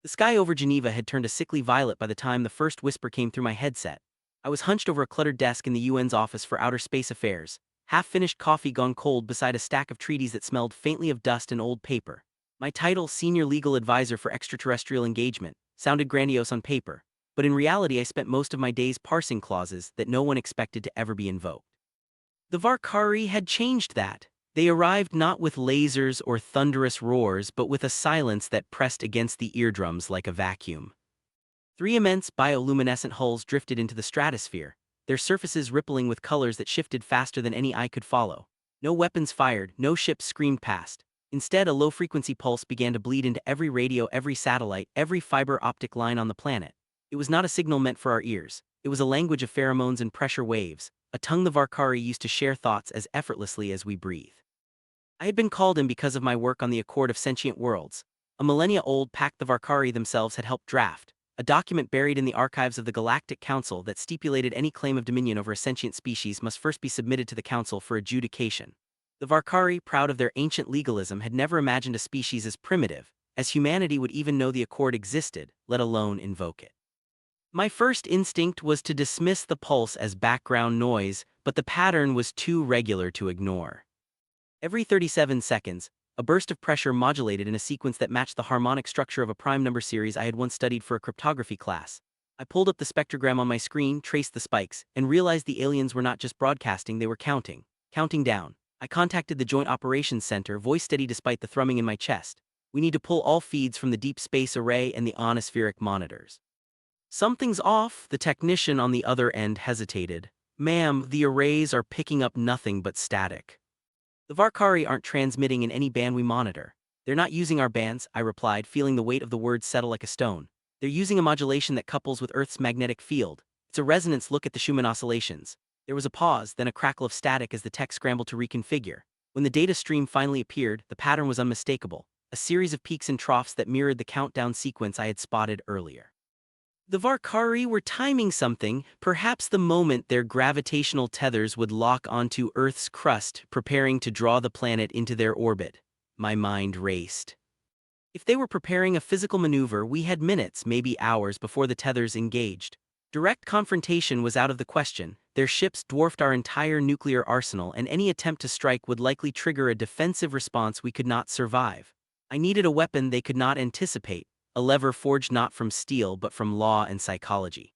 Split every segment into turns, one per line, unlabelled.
The sky over Geneva had turned a sickly violet by the time the first whisper came through my headset. I was hunched over a cluttered desk in the UN's Office for Outer Space Affairs, half-finished coffee gone cold beside a stack of treaties that smelled faintly of dust and old paper. My title, Senior Legal Advisor for Extraterrestrial Engagement, sounded grandiose on paper, but in reality I spent most of my days parsing clauses that no one expected to ever be invoked. The Varkari had changed that. They arrived not with lasers or thunderous roars but with a silence that pressed against the eardrums like a vacuum. Three immense bioluminescent hulls drifted into the stratosphere, their surfaces rippling with colors that shifted faster than any eye could follow. No weapons fired, no ships screamed past. Instead, a low-frequency pulse began to bleed into every radio, every satellite, every fiber optic line on the planet. It was not a signal meant for our ears. It was a language of pheromones and pressure waves, a tongue the Varkari used to share thoughts as effortlessly as we breathe. I had been called in because of my work on the Accord of Sentient Worlds, a millennia-old pact the Varkari themselves had helped draft, a document buried in the archives of the Galactic Council that stipulated any claim of dominion over a sentient species must first be submitted to the Council for adjudication. The Varkari, proud of their ancient legalism, had never imagined a species as primitive, as humanity would even know the Accord existed, let alone invoke it. My first instinct was to dismiss the pulse as background noise, but the pattern was too regular to ignore. Every 37 seconds, a burst of pressure modulated in a sequence that matched the harmonic structure of a prime number series I had once studied for a cryptography class. I pulled up the spectrogram on my screen, traced the spikes, and realized the aliens were not just broadcasting, they were counting down. I contacted the Joint Operations Center, voice steady despite the thrumming in my chest. We need to pull all feeds from the deep space array and the ionospheric monitors. Something's off, the technician on the other end hesitated. Ma'am, the arrays are picking up nothing but static. The Varkari aren't transmitting in any band we monitor. They're not using our bands, I replied, feeling the weight of the words settle like a stone. They're using a modulation that couples with Earth's magnetic field. It's a resonance. Look at the Schumann oscillations. There was a pause, then a crackle of static as the tech scrambled to reconfigure. When the data stream finally appeared, the pattern was unmistakable, a series of peaks and troughs that mirrored the countdown sequence I had spotted earlier. The Varkari were timing something, perhaps the moment their gravitational tethers would lock onto Earth's crust, preparing to draw the planet into their orbit. My mind raced. If they were preparing a physical maneuver, we had minutes, maybe hours, before the tethers engaged. Direct confrontation was out of the question. Their ships dwarfed our entire nuclear arsenal, and any attempt to strike would likely trigger a defensive response we could not survive. I needed a weapon they could not anticipate, a lever forged not from steel but from law and psychology.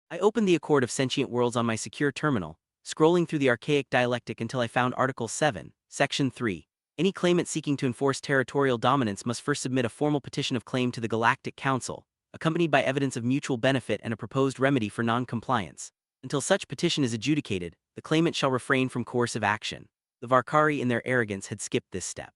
I opened the Accord of Sentient Worlds on my secure terminal, scrolling through the archaic dialectic until I found Article 7, Section 3. Any claimant seeking to enforce territorial dominance must first submit a formal petition of claim to the Galactic Council, accompanied by evidence of mutual benefit and a proposed remedy for non-compliance. Until such petition is adjudicated, the claimant shall refrain from coercive action. The Varkari, in their arrogance, had skipped this step.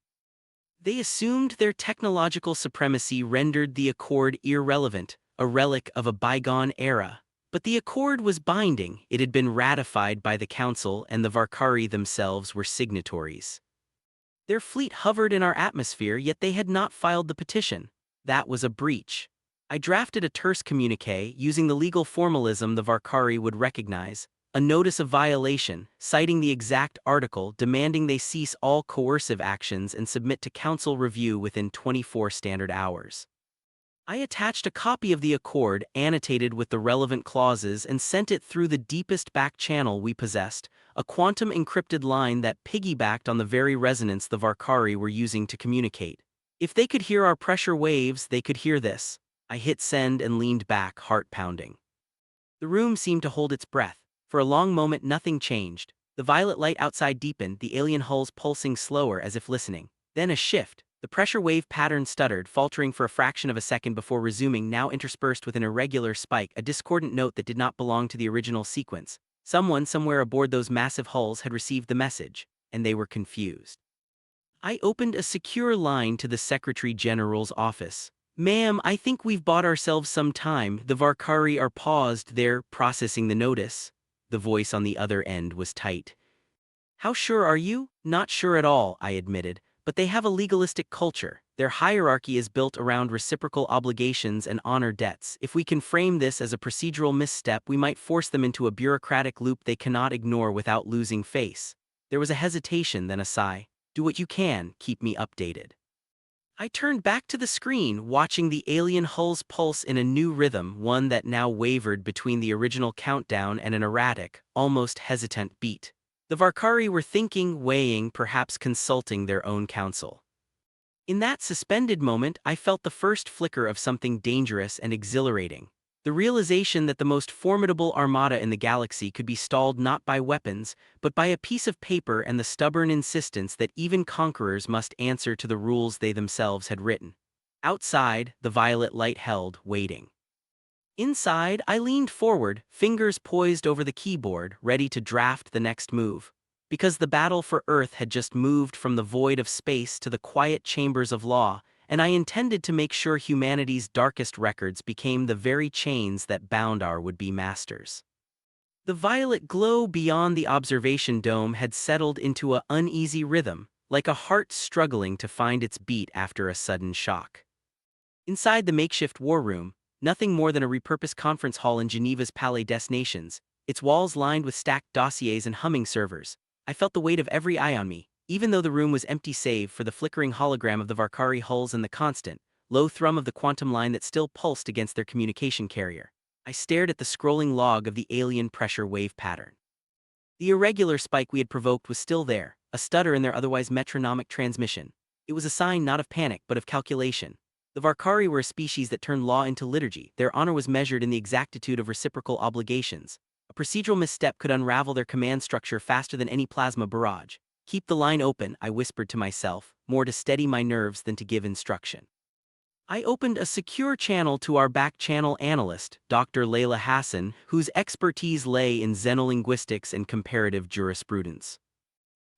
They assumed their technological supremacy rendered the Accord irrelevant, a relic of a bygone era. But the Accord was binding. It had been ratified by the Council, and the Varkari themselves were signatories. Their fleet hovered in our atmosphere, yet they had not filed the petition. That was a breach. I drafted a terse communiqué using the legal formalism the Varkari would recognize, a notice of violation, citing the exact article, demanding they cease all coercive actions and submit to Council review within 24 standard hours. I attached a copy of the Accord, annotated with the relevant clauses, and sent it through the deepest back channel we possessed, a quantum-encrypted line that piggybacked on the very resonance the Varkari were using to communicate. If they could hear our pressure waves, they could hear this. I hit send and leaned back, heart pounding. The room seemed to hold its breath. For a long moment nothing changed. The violet light outside deepened, the alien hulls pulsing slower as if listening. Then a shift. The pressure wave pattern stuttered, faltering for a fraction of a second before resuming, now interspersed with an irregular spike, a discordant note that did not belong to the original sequence. Someone somewhere aboard those massive hulls had received the message, and they were confused. I opened a secure line to the Secretary General's office. Ma'am, I think we've bought ourselves some time. The Varkari are paused, they're processing the notice. The voice on the other end was tight. How sure are you? Not sure at all, I admitted, but they have a legalistic culture. Their hierarchy is built around reciprocal obligations and honor debts. If we can frame this as a procedural misstep, we might force them into a bureaucratic loop they cannot ignore without losing face. There was a hesitation, then a sigh. Do what you can, keep me updated. I turned back to the screen, watching the alien hull's pulse in a new rhythm, one that now wavered between the original countdown and an erratic, almost hesitant beat. The Varkari were thinking, weighing, perhaps consulting their own counsel. In that suspended moment, I felt the first flicker of something dangerous and exhilarating. The realization that the most formidable armada in the galaxy could be stalled not by weapons, but by a piece of paper and the stubborn insistence that even conquerors must answer to the rules they themselves had written. Outside, the violet light held, waiting. Inside, I leaned forward, fingers poised over the keyboard, ready to draft the next move. Because the battle for Earth had just moved from the void of space to the quiet chambers of law, and I intended to make sure humanity's darkest records became the very chains that bound our would-be masters. The violet glow beyond the observation dome had settled into an uneasy rhythm, like a heart struggling to find its beat after a sudden shock. Inside the makeshift war room, nothing more than a repurposed conference hall in Geneva's Palais des Nations, its walls lined with stacked dossiers and humming servers, I felt the weight of every eye on me, even though the room was empty save for the flickering hologram of the Varkari hulls and the constant, low thrum of the quantum line that still pulsed against their communication carrier. I stared at the scrolling log of the alien pressure wave pattern. The irregular spike we had provoked was still there, a stutter in their otherwise metronomic transmission. It was a sign not of panic but of calculation. The Varkari were a species that turned law into liturgy. Their honor was measured in the exactitude of reciprocal obligations. A procedural misstep could unravel their command structure faster than any plasma barrage. Keep the line open, I whispered to myself, more to steady my nerves than to give instruction. I opened a secure channel to our back-channel analyst, Dr. Layla Hassan, whose expertise lay in xenolinguistics and comparative jurisprudence.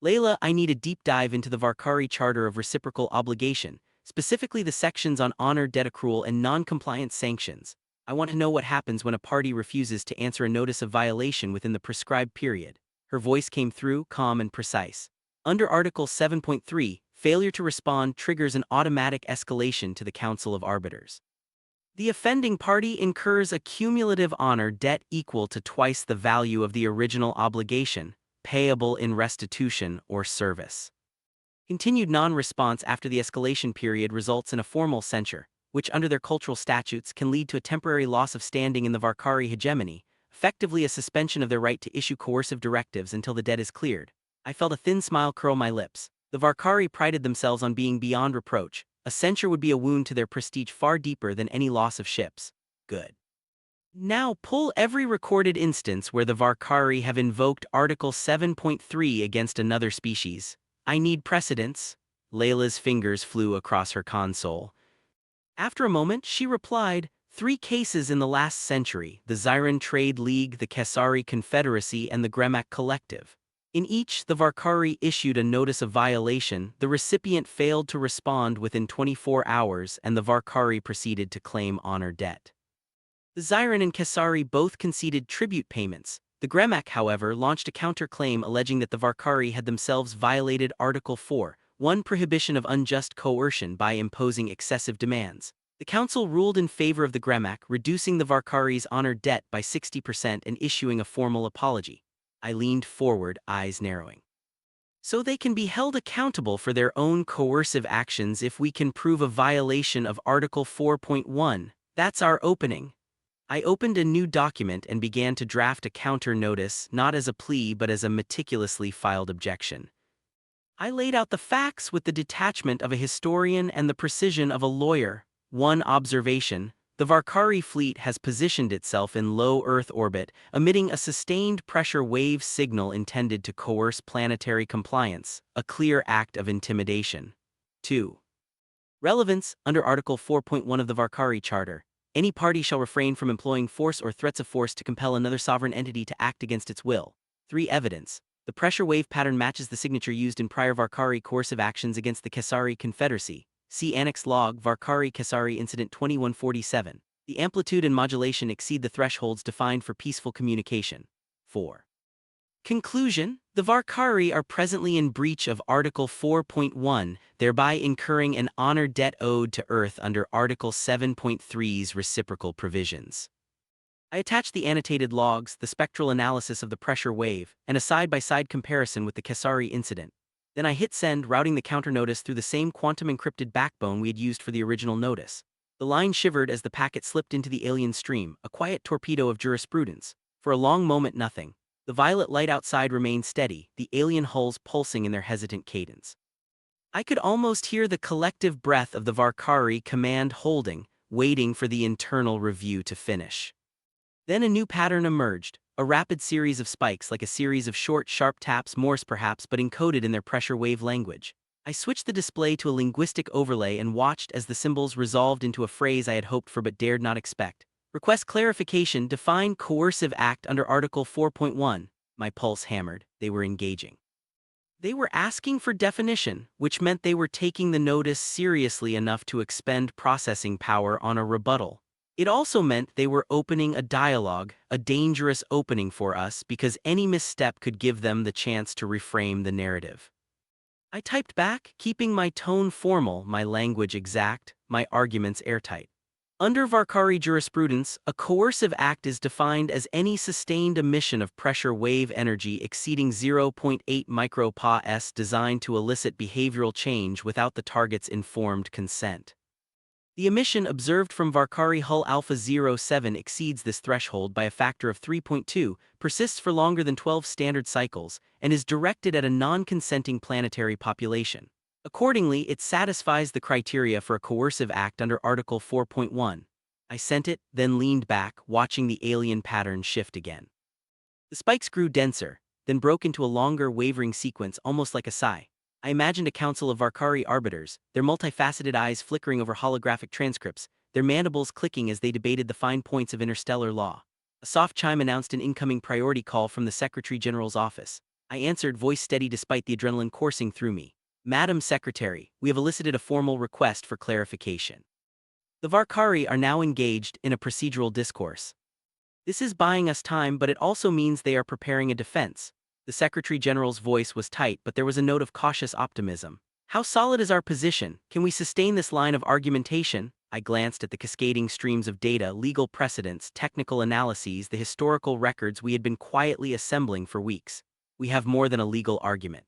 Layla, I need a deep dive into the Varkari Charter of Reciprocal Obligation, specifically the sections on honor, debt accrual, and non-compliance sanctions. I want to know what happens when a party refuses to answer a notice of violation within the prescribed period. Her voice came through, calm and precise. Under Article 7.3, failure to respond triggers an automatic escalation to the Council of Arbiters. The offending party incurs a cumulative honor debt equal to twice the value of the original obligation, payable in restitution or service. Continued non-response after the escalation period results in a formal censure, which under their cultural statutes can lead to a temporary loss of standing in the Varkari hegemony, effectively a suspension of their right to issue coercive directives until the debt is cleared. I felt a thin smile curl my lips. The Varkari prided themselves on being beyond reproach. A censure would be a wound to their prestige far deeper than any loss of ships. Good. Now pull every recorded instance where the Varkari have invoked Article 7.3 against another species. I need precedents. Layla's fingers flew across her console. After a moment, she replied, 3 cases in the last century, the Zyran Trade League, the Kesari Confederacy, and the Gremak Collective. In each, the Varkari issued a notice of violation, the recipient failed to respond within 24 hours, and the Varkari proceeded to claim honor debt. The Zyran and Kesari both conceded tribute payments. The Gremak, however, launched a counterclaim alleging that the Varkari had themselves violated Article 4, prohibition of unjust coercion by imposing excessive demands. The council ruled in favor of the Gremak, reducing the Varkari's honor debt by 60% and issuing a formal apology. I leaned forward, eyes narrowing. So they can be held accountable for their own coercive actions if we can prove a violation of Article 4.1. That's our opening. I opened a new document and began to draft a counter notice, not as a plea but as a meticulously filed objection. I laid out the facts with the detachment of a historian and the precision of a lawyer. 1 observation: the Varkari fleet has positioned itself in low Earth orbit, emitting a sustained pressure wave signal intended to coerce planetary compliance, a clear act of intimidation. 2. Relevance: under Article 4.1 of the Varkari Charter, any party shall refrain from employing force or threats of force to compel another sovereign entity to act against its will. 3. Evidence: the pressure wave pattern matches the signature used in prior Varkari coercive actions against the Kesari Confederacy. See Annex Log, Varkari Kesari Incident 2147. The amplitude and modulation exceed the thresholds defined for peaceful communication. 4. Conclusion: the Varkari are presently in breach of Article 4.1, thereby incurring an honor debt owed to Earth under Article 7.3's reciprocal provisions. I attached the annotated logs, the spectral analysis of the pressure wave, and a side-by-side comparison with the Kesari incident. Then I hit send, routing the counter notice through the same quantum-encrypted backbone we had used for the original notice. The line shivered as the packet slipped into the alien stream, a quiet torpedo of jurisprudence. For a long moment nothing. The violet light outside remained steady, the alien hulls pulsing in their hesitant cadence. I could almost hear the collective breath of the Varkari command holding, waiting for the internal review to finish. Then a new pattern emerged, a rapid series of spikes like a series of short, sharp taps, Morse perhaps, but encoded in their pressure wave language. I switched the display to a linguistic overlay and watched as the symbols resolved into a phrase I had hoped for but dared not expect. Request clarification, define coercive act under Article 4.1. My pulse hammered. They were engaging. They were asking for definition, which meant they were taking the notice seriously enough to expend processing power on a rebuttal. It also meant they were opening a dialogue, a dangerous opening for us because any misstep could give them the chance to reframe the narrative. I typed back, keeping my tone formal, my language exact, my arguments airtight. Under Varkari jurisprudence, a coercive act is defined as any sustained emission of pressure wave energy exceeding 0.8 micropa-s designed to elicit behavioral change without the target's informed consent. The emission observed from Varkari hull Alpha 07 exceeds this threshold by a factor of 3.2, persists for longer than 12 standard cycles, and is directed at a non-consenting planetary population. Accordingly, it satisfies the criteria for a coercive act under Article 4.1. I sent it, then leaned back, watching the alien pattern shift again. The spikes grew denser, then broke into a longer, wavering sequence almost like a sigh. I imagined a council of Varkari arbiters, their multifaceted eyes flickering over holographic transcripts, their mandibles clicking as they debated the fine points of interstellar law. A soft chime announced an incoming priority call from the Secretary General's office. I answered, voice steady despite the adrenaline coursing through me. Madam Secretary, we have elicited a formal request for clarification. The Varkari are now engaged in a procedural discourse. This is buying us time, but it also means they are preparing a defense. The Secretary General's voice was tight, but there was a note of cautious optimism. How solid is our position? Can we sustain this line of argumentation? I glanced at the cascading streams of data, legal precedents, technical analyses, the historical records we had been quietly assembling for weeks. We have more than a legal argument.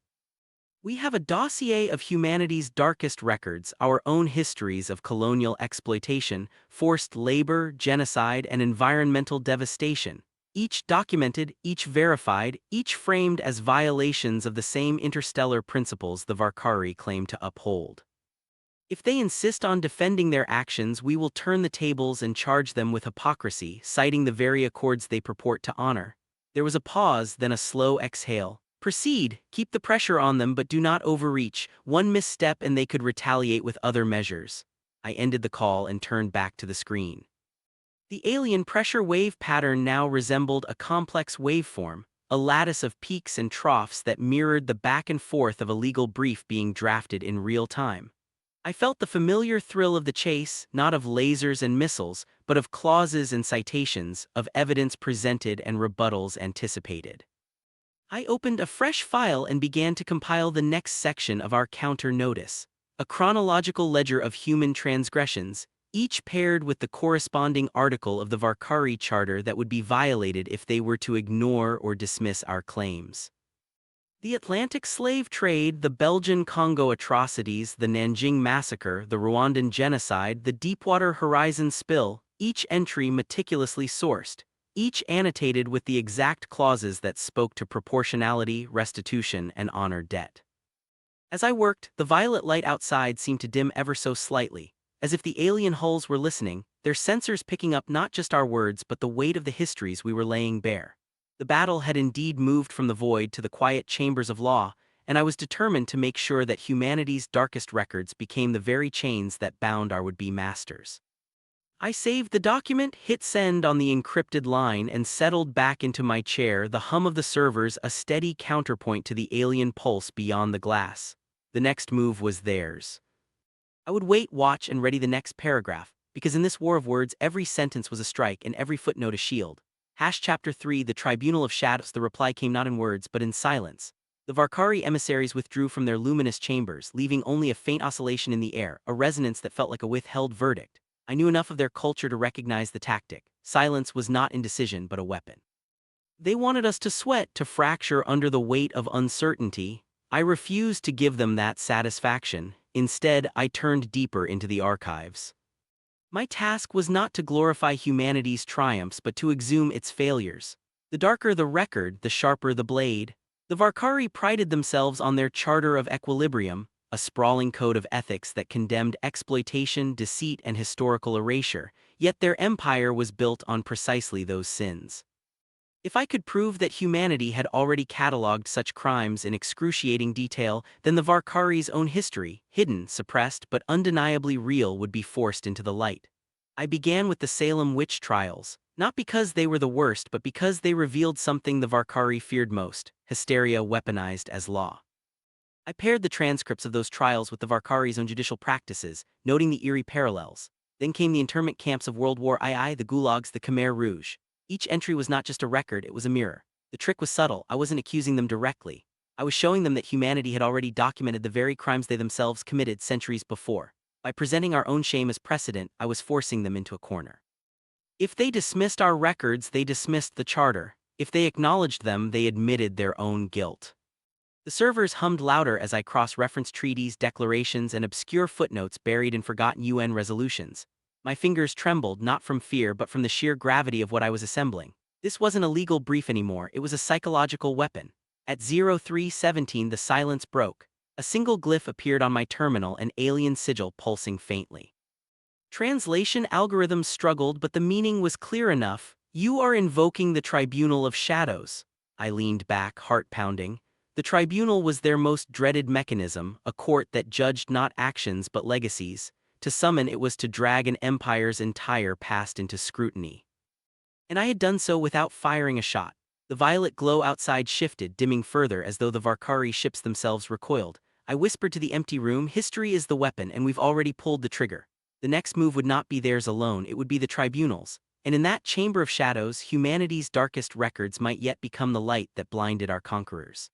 We have a dossier of humanity's darkest records, our own histories of colonial exploitation, forced labor, genocide, and environmental devastation. Each documented, each verified, each framed as violations of the same interstellar principles the Varkari claim to uphold. If they insist on defending their actions, we will turn the tables and charge them with hypocrisy, citing the very accords they purport to honor. There was a pause, then a slow exhale. Proceed, keep the pressure on them, but do not overreach. One misstep and they could retaliate with other measures. I ended the call and turned back to the screen. The alien pressure wave pattern now resembled a complex waveform, a lattice of peaks and troughs that mirrored the back and forth of a legal brief being drafted in real time. I felt the familiar thrill of the chase, not of lasers and missiles, but of clauses and citations, of evidence presented and rebuttals anticipated. I opened a fresh file and began to compile the next section of our counter notice, a chronological ledger of human transgressions, each paired with the corresponding article of the Varkari Charter that would be violated if they were to ignore or dismiss our claims. The Atlantic slave trade, the Belgian Congo atrocities, the Nanjing massacre, the Rwandan genocide, the Deepwater Horizon spill, each entry meticulously sourced, each annotated with the exact clauses that spoke to proportionality, restitution, and honor debt. As I worked, the violet light outside seemed to dim ever so slightly, as if the alien hulls were listening, their sensors picking up not just our words but the weight of the histories we were laying bare. The battle had indeed moved from the void to the quiet chambers of law, and I was determined to make sure that humanity's darkest records became the very chains that bound our would-be masters. I saved the document, hit send on the encrypted line, and settled back into my chair, the hum of the servers a steady counterpoint to the alien pulse beyond the glass. The next move was theirs. I would wait, watch, and ready the next paragraph, because in this war of words every sentence was a strike and every footnote a shield. Chapter 3, The Tribunal of Shadows. The reply came not in words but in silence. The Varkari emissaries withdrew from their luminous chambers, leaving only a faint oscillation in the air, a resonance that felt like a withheld verdict. I knew enough of their culture to recognize the tactic. Silence was not indecision but a weapon. They wanted us to sweat, to fracture under the weight of uncertainty. I refused to give them that satisfaction. Instead, I turned deeper into the archives. My task was not to glorify humanity's triumphs but to exhume its failures. The darker the record, the sharper the blade. The Varkari prided themselves on their Charter of Equilibrium, a sprawling code of ethics that condemned exploitation, deceit, and historical erasure, yet their empire was built on precisely those sins. If I could prove that humanity had already catalogued such crimes in excruciating detail, then the Varkari's own history, hidden, suppressed, but undeniably real, would be forced into the light. I began with the Salem witch trials, not because they were the worst but because they revealed something the Varkari feared most: hysteria weaponized as law. I paired the transcripts of those trials with the Varkari's own judicial practices, noting the eerie parallels. Then came the internment camps of World War II, the gulags, the Khmer Rouge. Each entry was not just a record, it was a mirror. The trick was subtle. I wasn't accusing them directly. I was showing them that humanity had already documented the very crimes they themselves committed centuries before. By presenting our own shame as precedent, I was forcing them into a corner. If they dismissed our records, they dismissed the charter. If they acknowledged them, they admitted their own guilt. The servers hummed louder as I cross-referenced treaties, declarations, and obscure footnotes buried in forgotten UN resolutions. My fingers trembled, not from fear but from the sheer gravity of what I was assembling. This wasn't a legal brief anymore, it was a psychological weapon. At 0317 the silence broke. A single glyph appeared on my terminal, an alien sigil pulsing faintly. Translation algorithms struggled, but the meaning was clear enough. You are invoking the Tribunal of Shadows. I leaned back, heart pounding. The tribunal was their most dreaded mechanism, a court that judged not actions but legacies. To summon it was to drag an empire's entire past into scrutiny. And I had done so without firing a shot. The violet glow outside shifted, dimming further as though the Varkari ships themselves recoiled. I whispered to the empty room, history is the weapon and we've already pulled the trigger. The next move would not be theirs alone, it would be the tribunal's. And in that chamber of shadows, humanity's darkest records might yet become the light that blinded our conquerors.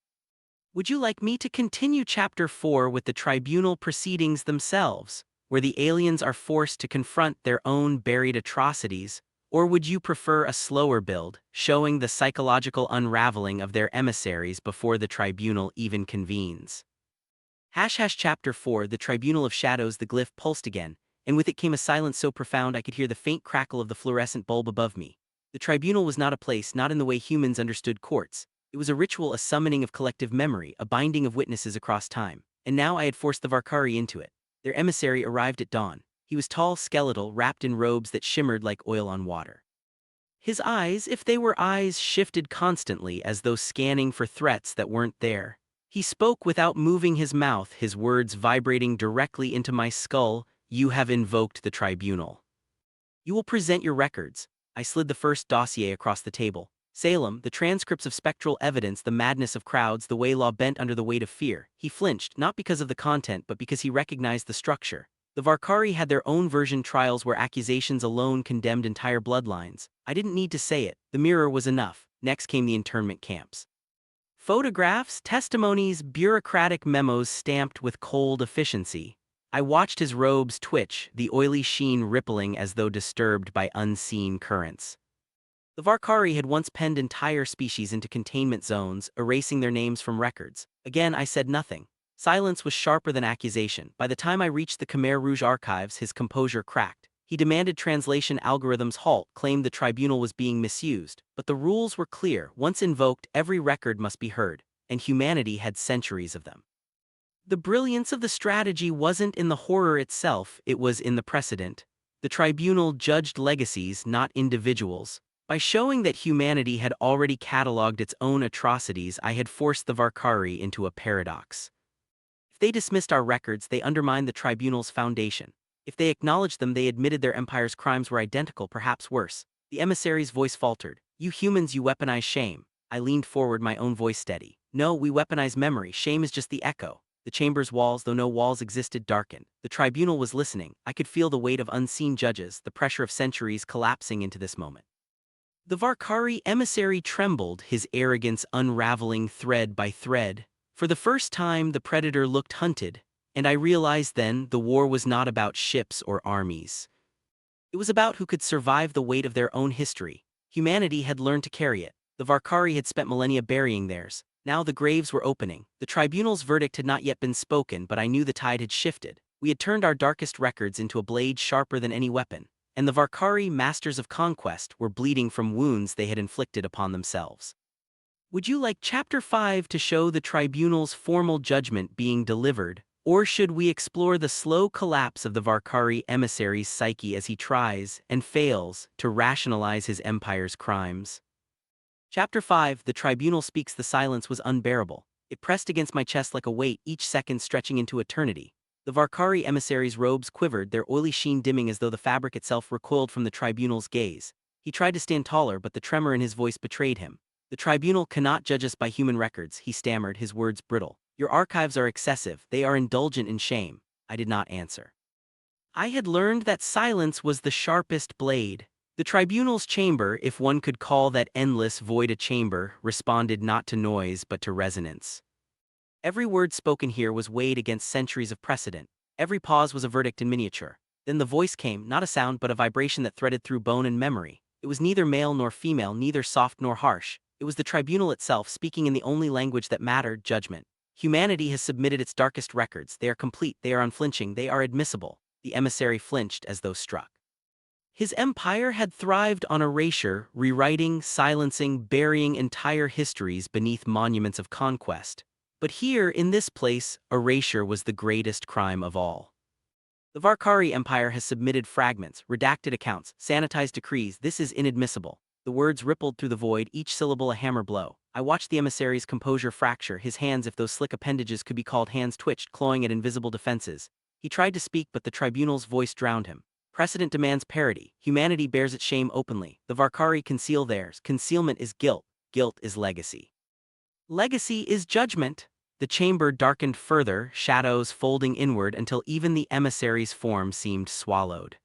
Would you like me to continue Chapter 4 with the tribunal proceedings themselves, where the aliens are forced to confront their own buried atrocities, or would you prefer a slower build, showing the psychological unraveling of their emissaries before the tribunal even convenes? Chapter 4, the Tribunal of Shadows. The glyph pulsed again, and with it came a silence so profound I could hear the faint crackle of the fluorescent bulb above me. The tribunal was not a place, not in the way humans understood courts. It was a ritual, a summoning of collective memory, a binding of witnesses across time. And now I had forced the Varkari into it. Their emissary arrived at dawn. He was tall, skeletal, wrapped in robes that shimmered like oil on water. His eyes, if they were eyes, shifted constantly as though scanning for threats that weren't there. He spoke without moving his mouth, his words vibrating directly into my skull. You have invoked the tribunal. You will present your records. I slid the first dossier across the table. Salem, the transcripts of spectral evidence, the madness of crowds, the way law bent under the weight of fear. He flinched, not because of the content but because he recognized the structure. The Varkari had their own version trials where accusations alone condemned entire bloodlines. I didn't need to say it, the mirror was enough. Next came the internment camps. Photographs, testimonies, bureaucratic memos stamped with cold efficiency. I watched his robes twitch, the oily sheen rippling as though disturbed by unseen currents. The Varkari had once penned entire species into containment zones, erasing their names from records. Again, I said nothing. Silence was sharper than accusation. By the time I reached the Khmer Rouge archives, his composure cracked. He demanded translation algorithms halt, claimed the tribunal was being misused. But the rules were clear. Once invoked, every record must be heard, and humanity had centuries of them. The brilliance of the strategy wasn't in the horror itself, it was in the precedent. The tribunal judged legacies, not individuals. By showing that humanity had already catalogued its own atrocities, I had forced the Varkari into a paradox. If they dismissed our records, they undermined the tribunal's foundation. If they acknowledged them, they admitted their empire's crimes were identical, perhaps worse. The emissary's voice faltered. You humans, you weaponize shame. I leaned forward, my own voice steady. No, we weaponize memory. Shame is just the echo. The chamber's walls, though no walls existed, darkened. The tribunal was listening. I could feel the weight of unseen judges, the pressure of centuries collapsing into this moment. The Varkari emissary trembled, his arrogance unraveling thread by thread. For the first time, the predator looked hunted, and I realized then the war was not about ships or armies. It was about who could survive the weight of their own history. Humanity had learned to carry it. The Varkari had spent millennia burying theirs. Now the graves were opening. The tribunal's verdict had not yet been spoken, but I knew the tide had shifted. We had turned our darkest records into a blade sharper than any weapon, and the Varkari, masters of conquest, were bleeding from wounds they had inflicted upon themselves. Would you like Chapter 5 to show the tribunal's formal judgment being delivered, or should we explore the slow collapse of the Varkari emissary's psyche as he tries, and fails, to rationalize his empire's crimes? Chapter 5, The Tribunal Speaks. The silence was unbearable. It pressed against my chest like a weight, each second stretching into eternity. The Varkari emissary's robes quivered, their oily sheen dimming as though the fabric itself recoiled from the tribunal's gaze. He tried to stand taller, but the tremor in his voice betrayed him. The tribunal cannot judge us by human records, he stammered, his words brittle. Your archives are excessive, they are indulgent in shame. I did not answer. I had learned that silence was the sharpest blade. The tribunal's chamber, if one could call that endless void a chamber, responded not to noise but to resonance. Every word spoken here was weighed against centuries of precedent. Every pause was a verdict in miniature. Then the voice came, not a sound but a vibration that threaded through bone and memory. It was neither male nor female, neither soft nor harsh. It was the tribunal itself speaking in the only language that mattered, judgment. Humanity has submitted its darkest records. They are complete, they are unflinching, they are admissible. The emissary flinched as though struck. His empire had thrived on erasure, rewriting, silencing, burying entire histories beneath monuments of conquest. But here, in this place, erasure was the greatest crime of all. The Varkari Empire has submitted fragments, redacted accounts, sanitized decrees. This is inadmissible. The words rippled through the void, each syllable a hammer blow. I watched the emissary's composure fracture, his hands, if those slick appendages could be called hands, twitched, clawing at invisible defenses. He tried to speak, but the tribunal's voice drowned him. Precedent demands parity. Humanity bears its shame openly. The Varkari conceal theirs. Concealment is guilt. Guilt is legacy. Legacy is judgment. The chamber darkened further, shadows folding inward until even the emissary's form seemed swallowed.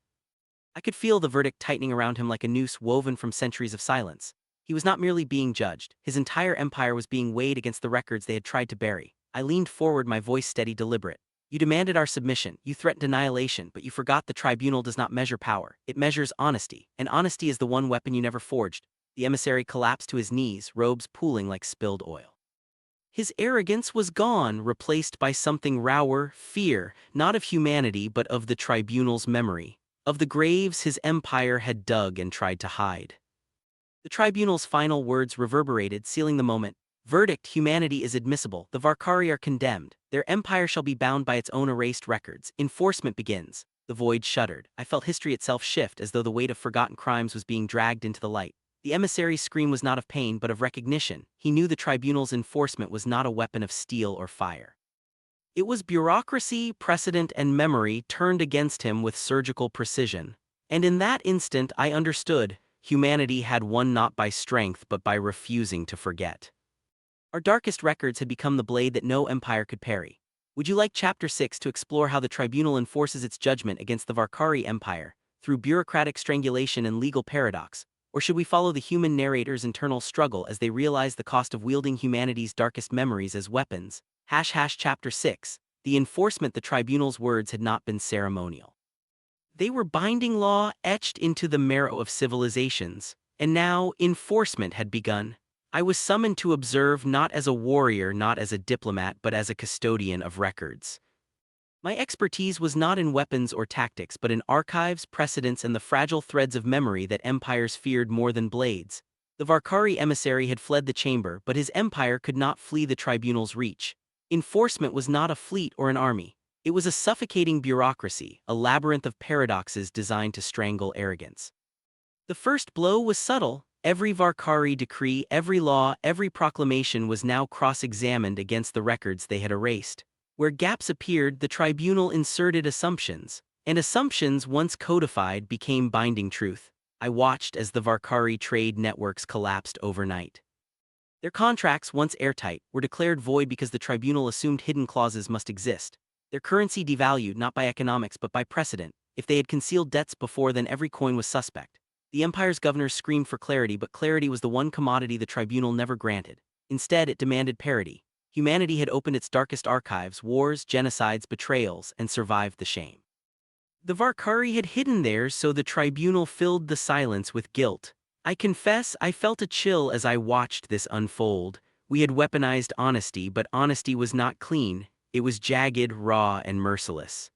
I could feel the verdict tightening around him like a noose woven from centuries of silence. He was not merely being judged. His entire empire was being weighed against the records they had tried to bury. I leaned forward, my voice steady, deliberate. You demanded our submission, you threatened annihilation, but you forgot the tribunal does not measure power. It measures honesty, and honesty is the one weapon you never forged. The emissary collapsed to his knees, robes pooling like spilled oil. His arrogance was gone, replaced by something rawer, fear, not of humanity but of the tribunal's memory, of the graves his empire had dug and tried to hide. The tribunal's final words reverberated, sealing the moment. Verdict: humanity is admissible. The Varkari are condemned. Their empire shall be bound by its own erased records. Enforcement begins. The void shuddered. I felt history itself shift as though the weight of forgotten crimes was being dragged into the light. The emissary's scream was not of pain but of recognition. He knew the tribunal's enforcement was not a weapon of steel or fire. It was bureaucracy, precedent, and memory turned against him with surgical precision. And in that instant I understood. Humanity had won not by strength but by refusing to forget. Our darkest records had become the blade that no empire could parry. Would you like Chapter 6 to explore how the tribunal enforces its judgment against the Varkari Empire, through bureaucratic strangulation and legal paradox, or should we follow the human narrator's internal struggle as they realize the cost of wielding humanity's darkest memories as weapons? Chapter 6, The Enforcement. The tribunal's words had not been ceremonial. They were binding law etched into the marrow of civilizations, and now enforcement had begun. I was summoned to observe, not as a warrior, not as a diplomat, but as a custodian of records. My expertise was not in weapons or tactics, but in archives, precedents, and the fragile threads of memory that empires feared more than blades. The Varkari emissary had fled the chamber, but his empire could not flee the tribunal's reach. Enforcement was not a fleet or an army. It was a suffocating bureaucracy, a labyrinth of paradoxes designed to strangle arrogance. The first blow was subtle. Every Varkari decree, every law, every proclamation was now cross-examined against the records they had erased. Where gaps appeared, the tribunal inserted assumptions, and assumptions once codified became binding truth. I watched as the Varkari trade networks collapsed overnight. Their contracts, once airtight, were declared void because the tribunal assumed hidden clauses must exist. Their currency devalued not by economics but by precedent. If they had concealed debts before, then every coin was suspect. The empire's governors screamed for clarity, but clarity was the one commodity the tribunal never granted. Instead, it demanded parity. Humanity had opened its darkest archives, wars, genocides, betrayals, and survived the shame. The Varkari had hidden theirs, so the tribunal filled the silence with guilt. I confess I felt a chill as I watched this unfold. We had weaponized honesty, but honesty was not clean. It was jagged, raw, and merciless.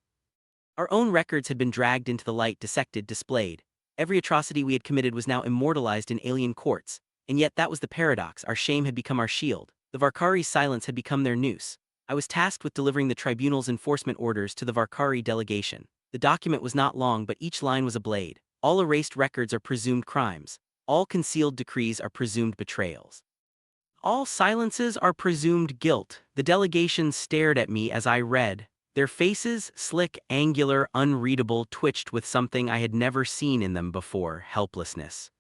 Our own records had been dragged into the light, dissected, displayed. Every atrocity we had committed was now immortalized in alien courts, and yet that was the paradox. Our shame had become our shield. The Varkari's silence had become their noose. I was tasked with delivering the tribunal's enforcement orders to the Varkari delegation. The document was not long, but each line was a blade. All erased records are presumed crimes. All concealed decrees are presumed betrayals. All silences are presumed guilt. The delegation stared at me as I read. Their faces, slick, angular, unreadable, twitched with something I had never seen in them before: helplessness.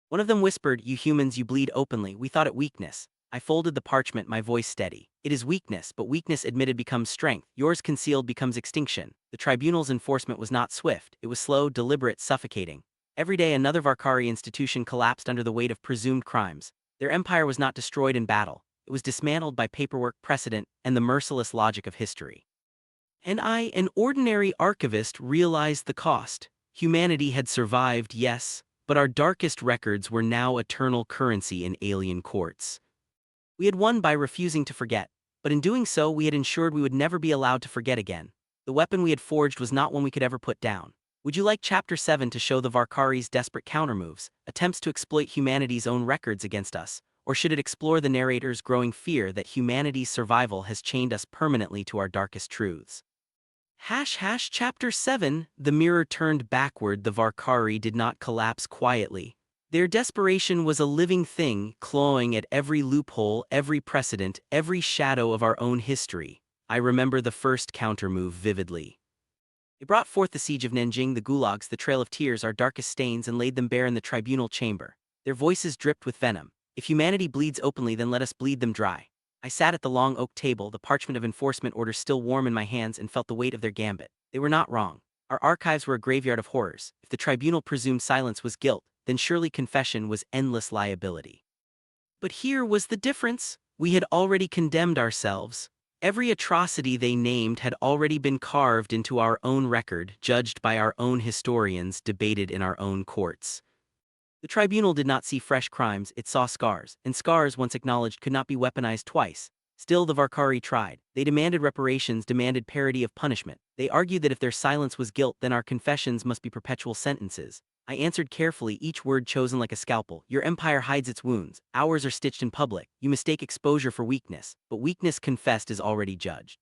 One of them whispered, "You humans, you bleed openly. We thought it weakness." I folded the parchment, my voice steady. "It is weakness, but weakness admitted becomes strength. Yours concealed becomes extinction." The tribunal's enforcement was not swift. It was slow, deliberate, suffocating. Every day another Varkari institution collapsed under the weight of presumed crimes. Their empire was not destroyed in battle. It was dismantled by paperwork, precedent, and the merciless logic of history. And I, an ordinary archivist, realized the cost. Humanity had survived, yes, but our darkest records were now eternal currency in alien courts. We had won by refusing to forget, but in doing so we had ensured we would never be allowed to forget again. The weapon we had forged was not one we could ever put down. Would you like Chapter 7 to show the Varkari's desperate countermoves, attempts to exploit humanity's own records against us, or should it explore the narrator's growing fear that humanity's survival has chained us permanently to our darkest truths? Chapter 7. The mirror turned backward. The Varkari did not collapse quietly. Their desperation was a living thing, clawing at every loophole, every precedent, every shadow of our own history. I remember the first countermove vividly. They brought forth the siege of Nanjing, the gulags, the trail of tears, our darkest stains, and laid them bare in the tribunal chamber. Their voices dripped with venom. "If humanity bleeds openly, then let us bleed them dry." I sat at the long oak table, the parchment of enforcement orders still warm in my hands, and felt the weight of their gambit. They were not wrong. Our archives were a graveyard of horrors. If the tribunal presumed silence was guilt, then surely confession was endless liability. But here was the difference. We had already condemned ourselves. Every atrocity they named had already been carved into our own record, judged by our own historians, debated in our own courts. The tribunal did not see fresh crimes, it saw scars, and scars once acknowledged could not be weaponized twice. Still the Varkari tried. They demanded reparations, demanded parity of punishment. They argued that if their silence was guilt, then our confessions must be perpetual sentences. I answered carefully, each word chosen like a scalpel. "Your empire hides its wounds. Ours are stitched in public. You mistake exposure for weakness, but weakness confessed is already judged.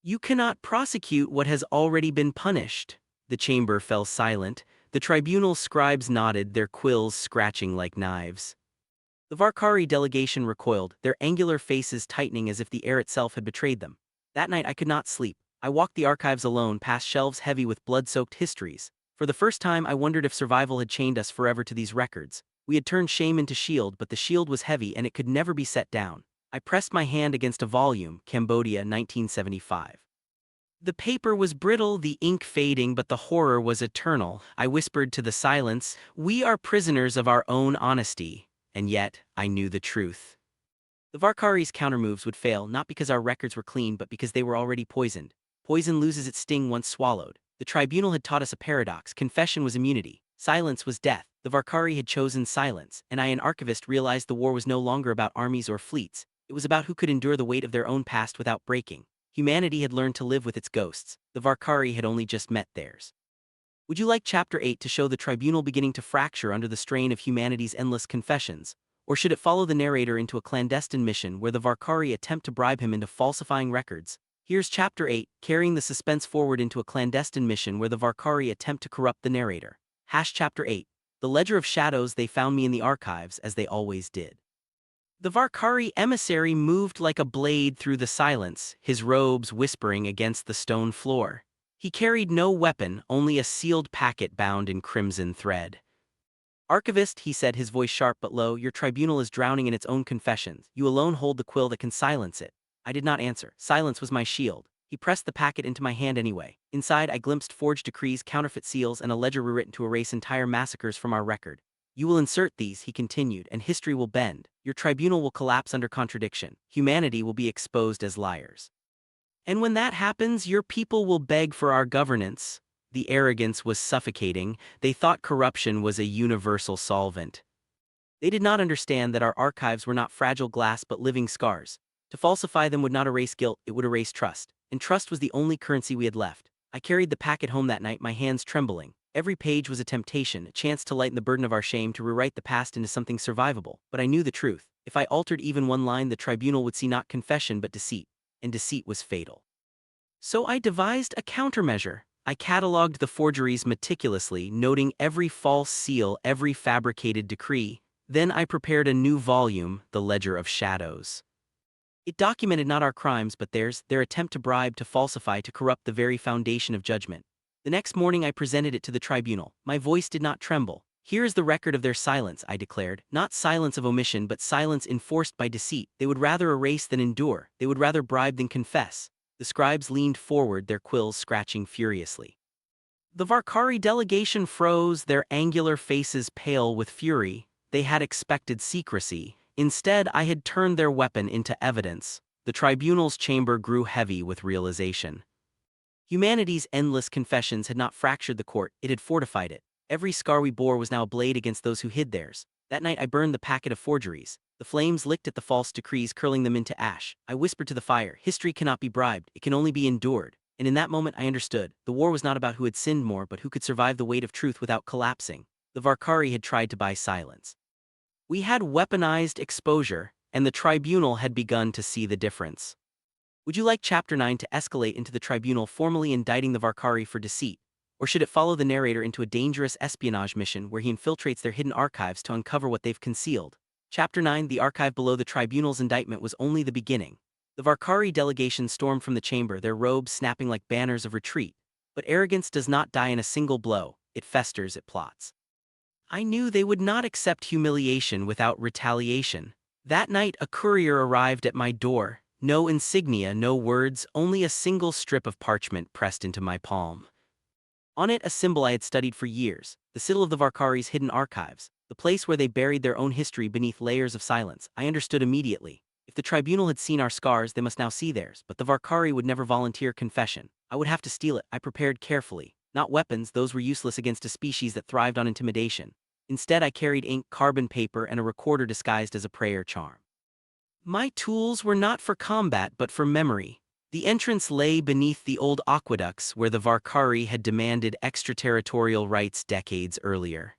You cannot prosecute what has already been punished." The chamber fell silent. The tribunal's scribes nodded, their quills scratching like knives. The Varkari delegation recoiled, their angular faces tightening as if the air itself had betrayed them. That night I could not sleep. I walked the archives alone, past shelves heavy with blood-soaked histories. For the first time I wondered if survival had chained us forever to these records. We had turned shame into shield, but the shield was heavy and it could never be set down. I pressed my hand against a volume, Cambodia, 1975. The paper was brittle, the ink fading, but the horror was eternal. I whispered to the silence, "We are prisoners of our own honesty." And yet, I knew the truth. The Varkari's countermoves would fail, not because our records were clean, but because they were already poisoned. Poison loses its sting once swallowed. The tribunal had taught us a paradox. Confession was immunity. Silence was death. The Varkari had chosen silence, and I, an archivist, realized the war was no longer about armies or fleets. It was about who could endure the weight of their own past without breaking. Humanity had learned to live with its ghosts. The Varkari had only just met theirs. Would you like Chapter 8 to show the tribunal beginning to fracture under the strain of humanity's endless confessions? Or should it follow the narrator into a clandestine mission where the Varkari attempt to bribe him into falsifying records? Here's Chapter 8, carrying the suspense forward into a clandestine mission where the Varkari attempt to corrupt the narrator. Chapter 8. The Ledger of Shadows. They found me in the archives, as they always did. The Varkari emissary moved like a blade through the silence, his robes whispering against the stone floor. He carried no weapon, only a sealed packet bound in crimson thread. "Archivist," he said, his voice sharp but low, "your tribunal is drowning in its own confessions. You alone hold the quill that can silence it." I did not answer. Silence was my shield. He pressed the packet into my hand anyway. Inside, I glimpsed forged decrees, counterfeit seals, and a ledger rewritten to erase entire massacres from our record. "You will insert these," he continued, "and history will bend. Your tribunal will collapse under contradiction. Humanity will be exposed as liars. And when that happens, your people will beg for our governance." The arrogance was suffocating. They thought corruption was a universal solvent. They did not understand that our archives were not fragile glass but living scars. To falsify them would not erase guilt, it would erase trust. And trust was the only currency we had left. I carried the packet home that night, my hands trembling. Every page was a temptation, a chance to lighten the burden of our shame, to rewrite the past into something survivable. But I knew the truth. If I altered even one line, the tribunal would see not confession but deceit. And deceit was fatal. So I devised a countermeasure. I catalogued the forgeries meticulously, noting every false seal, every fabricated decree. Then I prepared a new volume, The Ledger of Shadows. It documented not our crimes but theirs, their attempt to bribe, to falsify, to corrupt the very foundation of judgment. The next morning I presented it to the tribunal. My voice did not tremble. Here is the record of their silence, I declared. Not silence of omission but silence enforced by deceit. They would rather erase than endure. They would rather bribe than confess. The scribes leaned forward, their quills scratching furiously. The Varkari delegation froze, their angular faces pale with fury. They had expected secrecy. Instead, I had turned their weapon into evidence. The tribunal's chamber grew heavy with realization. Humanity's endless confessions had not fractured the court, it had fortified it. Every scar we bore was now a blade against those who hid theirs. That night I burned the packet of forgeries. The flames licked at the false decrees, curling them into ash. I whispered to the fire, history cannot be bribed, it can only be endured. And in that moment I understood. The war was not about who had sinned more but who could survive the weight of truth without collapsing. The Varkari had tried to buy silence. We had weaponized exposure, and the tribunal had begun to see the difference. Would you like Chapter 9 to escalate into the tribunal formally indicting the Varkari for deceit? Or should it follow the narrator into a dangerous espionage mission where he infiltrates their hidden archives to uncover what they've concealed? Chapter 9, the archive below the tribunal's indictment, was only the beginning. The Varkari delegation stormed from the chamber, their robes snapping like banners of retreat. But arrogance does not die in a single blow, it festers, it plots. I knew they would not accept humiliation without retaliation. That night a courier arrived at my door. No insignia, no words, only a single strip of parchment pressed into my palm. On it a symbol I had studied for years, the sigil of the Varkari's hidden archives, the place where they buried their own history beneath layers of silence. I understood immediately. If the tribunal had seen our scars, they must now see theirs, but the Varkari would never volunteer confession. I would have to steal it. I prepared carefully. Not weapons, those were useless against a species that thrived on intimidation. Instead I carried ink, carbon paper, and a recorder disguised as a prayer charm. My tools were not for combat but for memory. The entrance lay beneath the old aqueducts where the Varkari had demanded extraterritorial rights decades earlier.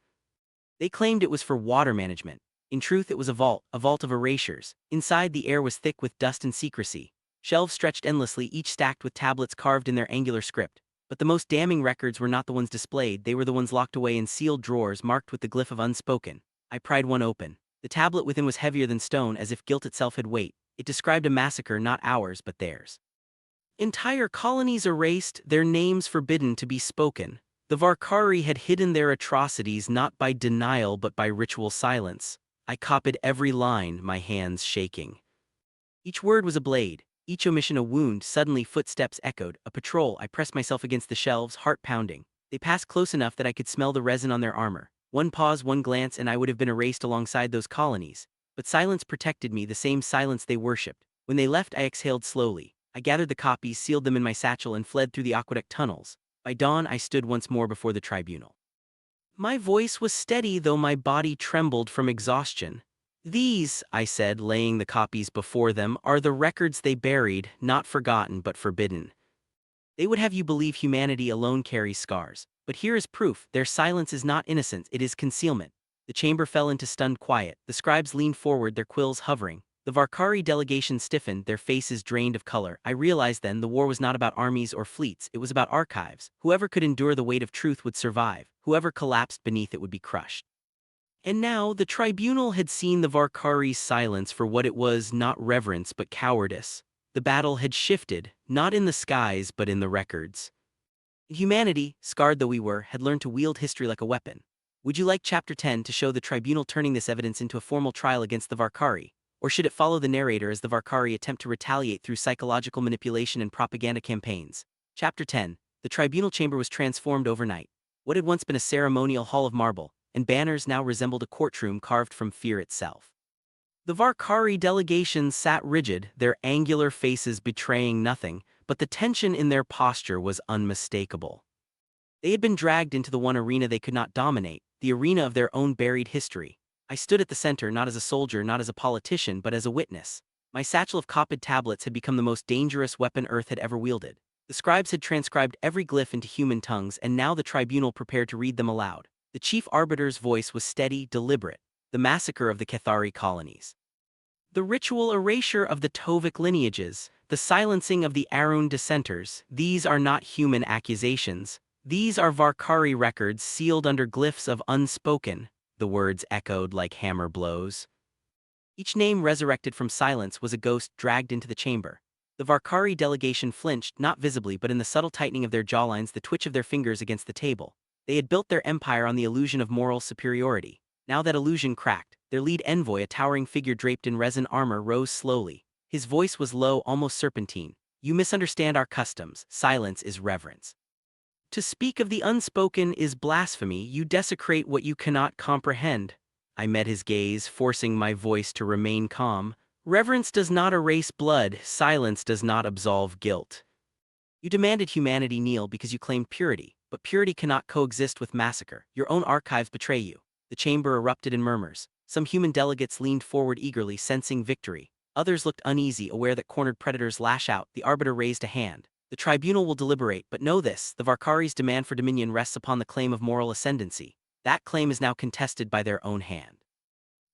They claimed it was for water management. In truth it was a vault of erasures. Inside the air was thick with dust and secrecy. Shelves stretched endlessly, each stacked with tablets carved in their angular script. But the most damning records were not the ones displayed, they were the ones locked away in sealed drawers marked with the glyph of unspoken. I pried one open. The tablet within was heavier than stone, as if guilt itself had weight. It described a massacre, not ours but theirs. Entire colonies erased, their names forbidden to be spoken. The Varkari had hidden their atrocities not by denial but by ritual silence. I copied every line, my hands shaking. Each word was a blade, each omission a wound. Suddenly footsteps echoed, a patrol. I pressed myself against the shelves, heart pounding. They passed close enough that I could smell the resin on their armor. One pause, one glance, and I would have been erased alongside those colonies. But silence protected me, the same silence they worshipped. When they left, I exhaled slowly. I gathered the copies, sealed them in my satchel, and fled through the aqueduct tunnels. By dawn, I stood once more before the tribunal. My voice was steady, though my body trembled from exhaustion. These, I said, laying the copies before them, are the records they buried, not forgotten but forbidden. They would have you believe humanity alone carries scars. But here is proof. Their silence is not innocence, it is concealment. The chamber fell into stunned quiet. The scribes leaned forward, their quills hovering. The Varkari delegation stiffened, their faces drained of color. I realized then the war was not about armies or fleets, it was about archives. Whoever could endure the weight of truth would survive. Whoever collapsed beneath it would be crushed. And now the tribunal had seen the Varkari's silence for what it was, not reverence but cowardice. The battle had shifted, not in the skies but in the records. Humanity, scarred though we were, had learned to wield history like a weapon. Would you like Chapter 10 to show the tribunal turning this evidence into a formal trial against the Varkari? Or should it follow the narrator as the Varkari attempt to retaliate through psychological manipulation and propaganda campaigns? Chapter 10. The tribunal chamber was transformed overnight. What had once been a ceremonial hall of marble and banners now resembled a courtroom carved from fear itself. The Varkari delegation sat rigid, their angular faces betraying nothing, but the tension in their posture was unmistakable. They had been dragged into the one arena they could not dominate, the arena of their own buried history. I stood at the center not as a soldier, not as a politician, but as a witness. My satchel of copied tablets had become the most dangerous weapon Earth had ever wielded. The scribes had transcribed every glyph into human tongues, and now the tribunal prepared to read them aloud. The chief arbiter's voice was steady, deliberate. The massacre of the Cathari colonies. The ritual erasure of the Tovik lineages, the silencing of the Arun dissenters, these are not human accusations. These are Varkari records sealed under glyphs of unspoken. The words echoed like hammer blows. Each name resurrected from silence was a ghost dragged into the chamber. The Varkari delegation flinched, not visibly but in the subtle tightening of their jawlines, the twitch of their fingers against the table. They had built their empire on the illusion of moral superiority. Now that illusion cracked, their lead envoy, a towering figure draped in resin armor, rose slowly. His voice was low, almost serpentine. "You misunderstand our customs. Silence is reverence. To speak of the unspoken is blasphemy. You desecrate what you cannot comprehend." I met his gaze, forcing my voice to remain calm. "Reverence does not erase blood. Silence does not absolve guilt. You demanded humanity kneel because you claimed purity, but purity cannot coexist with massacre. Your own archives betray you." The chamber erupted in murmurs. Some human delegates leaned forward eagerly, sensing victory. Others looked uneasy, aware that cornered predators lash out. The arbiter raised a hand. "The tribunal will deliberate, but know this: the Varkari's demand for dominion rests upon the claim of moral ascendancy. That claim is now contested by their own hand."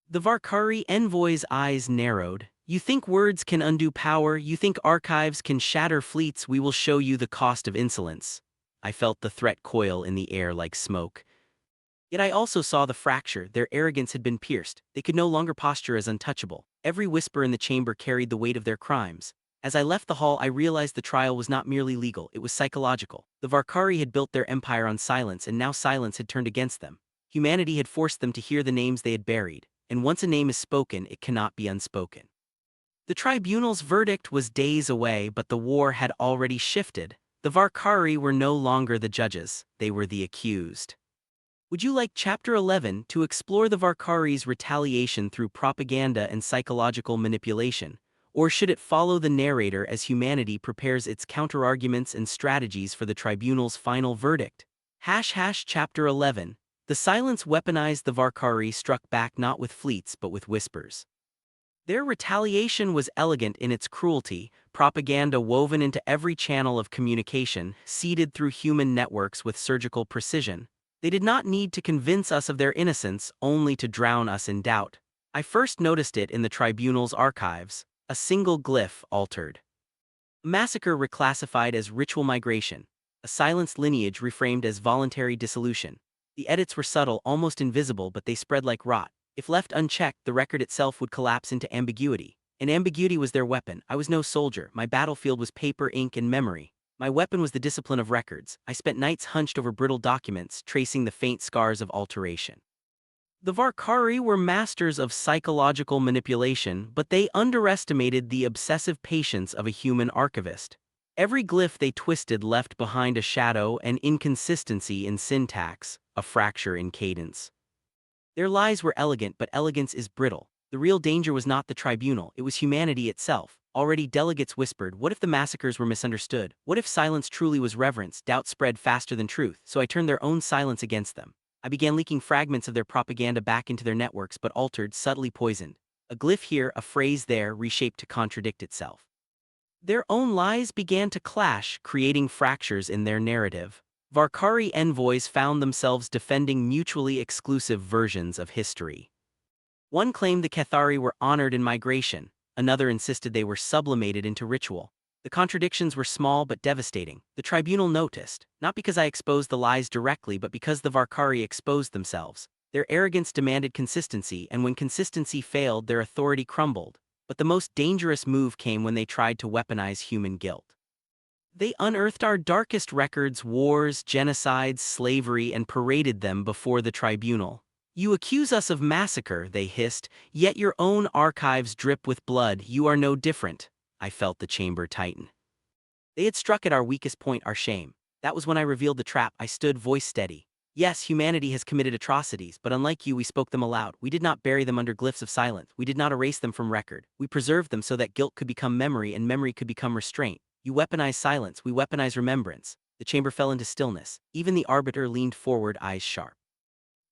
The Varkari envoy's eyes narrowed. "You think words can undo power? You think archives can shatter fleets? We will show you the cost of insolence." I felt the threat coil in the air like smoke. Yet I also saw the fracture. Their arrogance had been pierced. They could no longer posture as untouchable. Every whisper in the chamber carried the weight of their crimes. As I left the hall, I realized the trial was not merely legal, it was psychological. The Varkari had built their empire on silence, and now silence had turned against them. Humanity had forced them to hear the names they had buried, and once a name is spoken, it cannot be unspoken. The tribunal's verdict was days away, but the war had already shifted. The Varkari were no longer the judges, they were the accused. Would you like Chapter 11 to explore the Varkari's retaliation through propaganda and psychological manipulation, or should it follow the narrator as humanity prepares its counterarguments and strategies for the tribunal's final verdict? Chapter 11. The silence weaponized. The Varkari struck back not with fleets but with whispers. Their retaliation was elegant in its cruelty, propaganda woven into every channel of communication, seeded through human networks with surgical precision. They did not need to convince us of their innocence, only to drown us in doubt. I first noticed it in the tribunal's archives. A single glyph altered. A massacre reclassified as ritual migration. A silenced lineage reframed as voluntary dissolution. The edits were subtle, almost invisible, but they spread like rot. If left unchecked, the record itself would collapse into ambiguity. And ambiguity was their weapon. I was no soldier. My battlefield was paper, ink, and memory. My weapon was the discipline of records. I spent nights hunched over brittle documents, tracing the faint scars of alteration. The Varkari were masters of psychological manipulation, but they underestimated the obsessive patience of a human archivist. Every glyph they twisted left behind a shadow, an inconsistency in syntax, a fracture in cadence. Their lies were elegant, but elegance is brittle. The real danger was not the tribunal, it was humanity itself. Already delegates whispered, what if the massacres were misunderstood? What if silence truly was reverence? Doubt spread faster than truth, so I turned their own silence against them. I began leaking fragments of their propaganda back into their networks, but altered, subtly poisoned. A glyph here, a phrase there, reshaped to contradict itself. Their own lies began to clash, creating fractures in their narrative. Varkari envoys found themselves defending mutually exclusive versions of history. One claimed the Cathari were honored in migration, another insisted they were sublimated into ritual. The contradictions were small but devastating. The tribunal noticed, not because I exposed the lies directly but because the Varkari exposed themselves. Their arrogance demanded consistency, and when consistency failed, their authority crumbled. But the most dangerous move came when they tried to weaponize human guilt. They unearthed our darkest records, wars, genocides, slavery, and paraded them before the tribunal. You accuse us of massacre, they hissed, yet your own archives drip with blood. You are no different. I felt the chamber tighten. They had struck at our weakest point, our shame. That was when I revealed the trap. I stood, voice steady. Yes, humanity has committed atrocities, but unlike you, we spoke them aloud. We did not bury them under glyphs of silence. We did not erase them from record. We preserved them so that guilt could become memory and memory could become restraint. You weaponize silence, we weaponize remembrance. The chamber fell into stillness. Even the arbiter leaned forward, eyes sharp.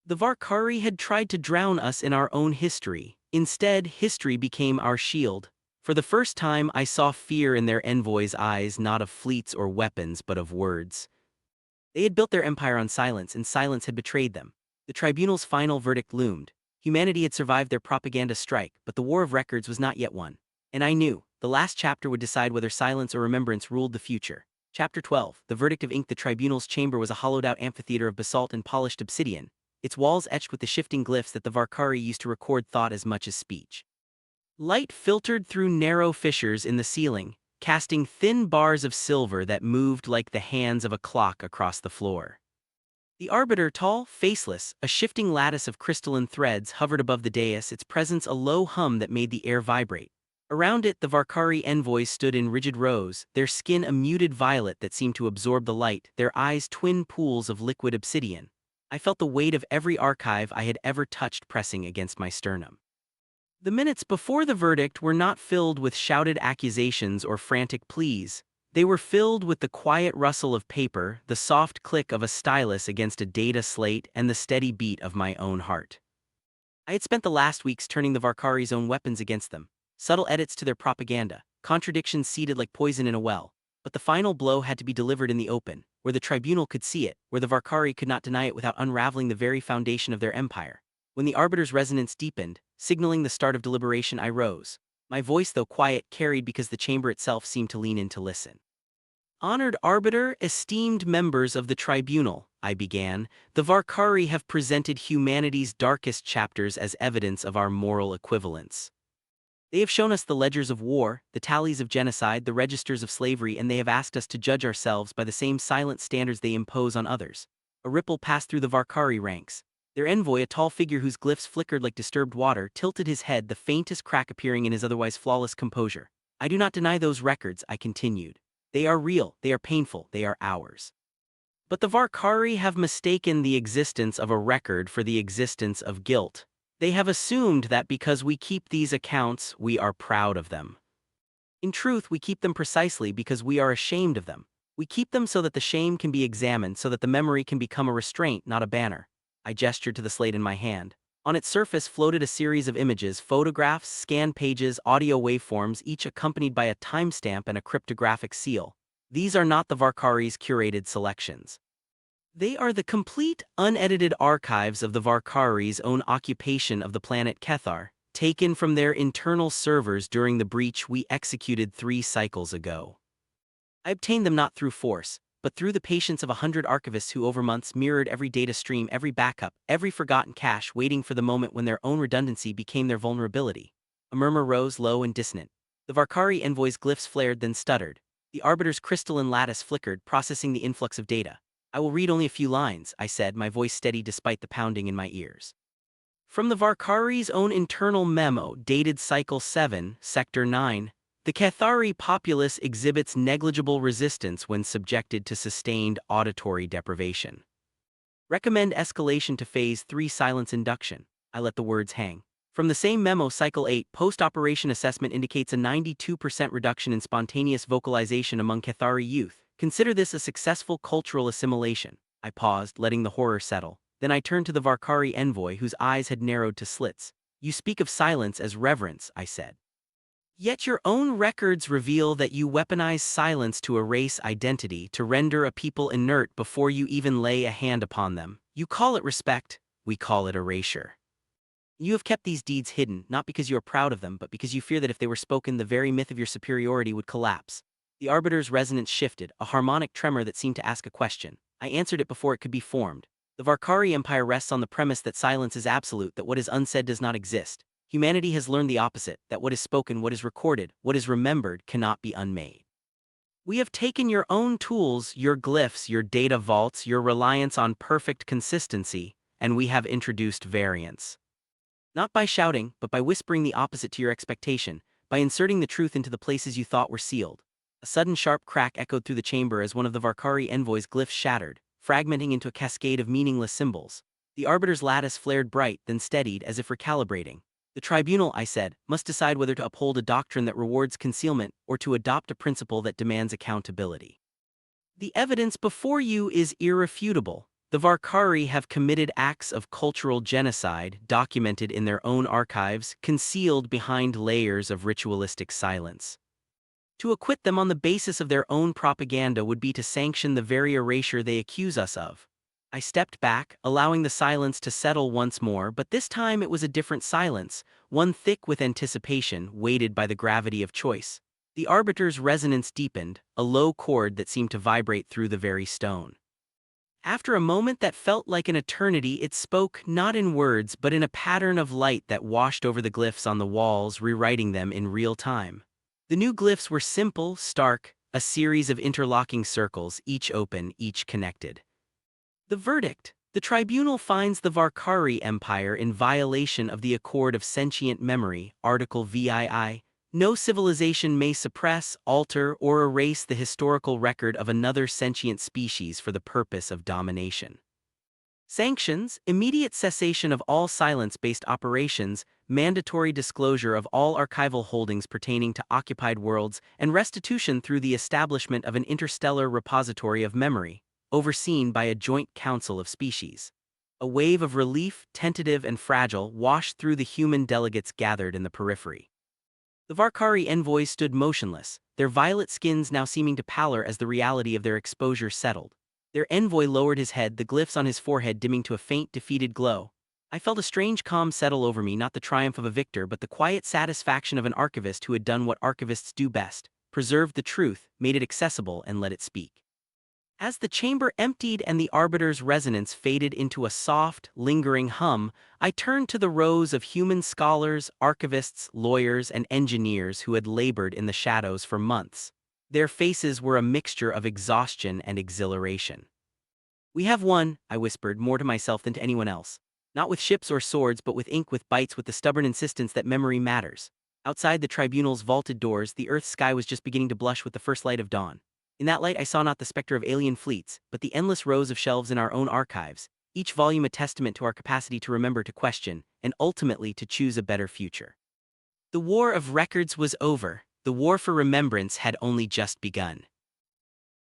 The Varkari had tried to drown us in our own history. Instead, history became our shield. For the first time, I saw fear in their envoys' eyes, not of fleets or weapons, but of words. They had built their empire on silence, and silence had betrayed them. The tribunal's final verdict loomed. Humanity had survived their propaganda strike, but the war of records was not yet won. And I knew, the last chapter would decide whether silence or remembrance ruled the future. Chapter 12, The Verdict of Ink. The tribunal's chamber was a hollowed-out amphitheater of basalt and polished obsidian, its walls etched with the shifting glyphs that the Varkari used to record thought as much as speech. Light filtered through narrow fissures in the ceiling, casting thin bars of silver that moved like the hands of a clock across the floor. The arbiter, tall, faceless, a shifting lattice of crystalline threads hovered above the dais, its presence a low hum that made the air vibrate. Around it, the Varkari envoys stood in rigid rows, their skin a muted violet that seemed to absorb the light, their eyes twin pools of liquid obsidian. I felt the weight of every archive I had ever touched pressing against my sternum. The minutes before the verdict were not filled with shouted accusations or frantic pleas. They were filled with the quiet rustle of paper, the soft click of a stylus against a data slate, and the steady beat of my own heart. I had spent the last weeks turning the Varkari's own weapons against them, subtle edits to their propaganda, contradictions seeded like poison in a well. But the final blow had to be delivered in the open, where the tribunal could see it, where the Varkari could not deny it without unraveling the very foundation of their empire. When the arbiter's resonance deepened, signaling the start of deliberation, I rose. My voice, though quiet, carried because the chamber itself seemed to lean in to listen. Honored arbiter, esteemed members of the tribunal, I began, the Varkari have presented humanity's darkest chapters as evidence of our moral equivalence. They have shown us the ledgers of war, the tallies of genocide, the registers of slavery, and they have asked us to judge ourselves by the same silent standards they impose on others. A ripple passed through the Varkari ranks. Their envoy, a tall figure whose glyphs flickered like disturbed water, tilted his head, the faintest crack appearing in his otherwise flawless composure. I do not deny those records, I continued. They are real, they are painful, they are ours. But the Varkari have mistaken the existence of a record for the existence of guilt. They have assumed that because we keep these accounts, we are proud of them. In truth, we keep them precisely because we are ashamed of them. We keep them so that the shame can be examined, so that the memory can become a restraint, not a banner. I gestured to the slate in my hand. On its surface floated a series of images, photographs, scanned pages, audio waveforms, each accompanied by a timestamp and a cryptographic seal. These are not the Varkari's curated selections. They are the complete, unedited archives of the Varkari's own occupation of the planet Kethar, taken from their internal servers during the breach we executed 3 cycles ago. I obtained them not through force, but through the patience of 100 archivists who over months mirrored every data stream, every backup, every forgotten cache, waiting for the moment when their own redundancy became their vulnerability. A murmur rose, low and dissonant. The Varkari envoy's glyphs flared, then stuttered. The arbiter's crystalline lattice flickered, processing the influx of data. I will read only a few lines, I said, my voice steady despite the pounding in my ears. From the Varkari's own internal memo, dated Cycle 7, Sector 9, the Kethari populace exhibits negligible resistance when subjected to sustained auditory deprivation. Recommend escalation to Phase 3 silence induction. I let the words hang. From the same memo, Cycle 8, post-operation assessment indicates a 92% reduction in spontaneous vocalization among Kethari youth. Consider this a successful cultural assimilation. I paused, letting the horror settle. Then I turned to the Varkari envoy, whose eyes had narrowed to slits. You speak of silence as reverence, I said. Yet your own records reveal that you weaponize silence to erase identity, to render a people inert before you even lay a hand upon them. You call it respect, we call it erasure. You have kept these deeds hidden, not because you are proud of them, but because you fear that if they were spoken, the very myth of your superiority would collapse. The arbiter's resonance shifted, a harmonic tremor that seemed to ask a question. I answered it before it could be formed. The Varkari Empire rests on the premise that silence is absolute, that what is unsaid does not exist. Humanity has learned the opposite, that what is spoken, what is recorded, what is remembered cannot be unmade. We have taken your own tools, your glyphs, your data vaults, your reliance on perfect consistency, and we have introduced variance. Not by shouting, but by whispering the opposite to your expectation, by inserting the truth into the places you thought were sealed. A sudden sharp crack echoed through the chamber as one of the Varkari envoy's glyphs shattered, fragmenting into a cascade of meaningless symbols. The arbiter's lattice flared bright, then steadied as if recalibrating. The tribunal, I said, must decide whether to uphold a doctrine that rewards concealment or to adopt a principle that demands accountability. The evidence before you is irrefutable. The Varkari have committed acts of cultural genocide documented in their own archives, concealed behind layers of ritualistic silence. To acquit them on the basis of their own propaganda would be to sanction the very erasure they accuse us of. I stepped back, allowing the silence to settle once more, but this time it was a different silence, one thick with anticipation, weighted by the gravity of choice. The arbiter's resonance deepened, a low chord that seemed to vibrate through the very stone. After a moment that felt like an eternity, it spoke not in words but in a pattern of light that washed over the glyphs on the walls, rewriting them in real time. The new glyphs were simple, stark, a series of interlocking circles, each open, each connected. The verdict: the tribunal finds the Varkari Empire in violation of the Accord of Sentient Memory, Article VII. No civilization may suppress, alter, or erase the historical record of another sentient species for the purpose of domination. Sanctions: immediate cessation of all silence-based operations, mandatory disclosure of all archival holdings pertaining to occupied worlds, and restitution through the establishment of an interstellar repository of memory, overseen by a joint council of species. A wave of relief, tentative and fragile, washed through the human delegates gathered in the periphery. The Varkari envoys stood motionless, their violet skins now seeming to pallor as the reality of their exposure settled. Their envoy lowered his head, the glyphs on his forehead dimming to a faint, defeated glow. I felt a strange calm settle over me, not the triumph of a victor but the quiet satisfaction of an archivist who had done what archivists do best: preserved the truth, made it accessible, and let it speak. As the chamber emptied and the arbiter's resonance faded into a soft, lingering hum, I turned to the rows of human scholars, archivists, lawyers, and engineers who had labored in the shadows for months. Their faces were a mixture of exhaustion and exhilaration. "We have won," I whispered, more to myself than to anyone else. "Not with ships or swords, but with ink, with bites, with the stubborn insistence that memory matters." Outside the tribunal's vaulted doors, the Earth's sky was just beginning to blush with the first light of dawn. In that light I saw not the specter of alien fleets, but the endless rows of shelves in our own archives, each volume a testament to our capacity to remember, to question, and ultimately to choose a better future. The war of records was over. The war for remembrance had only just begun.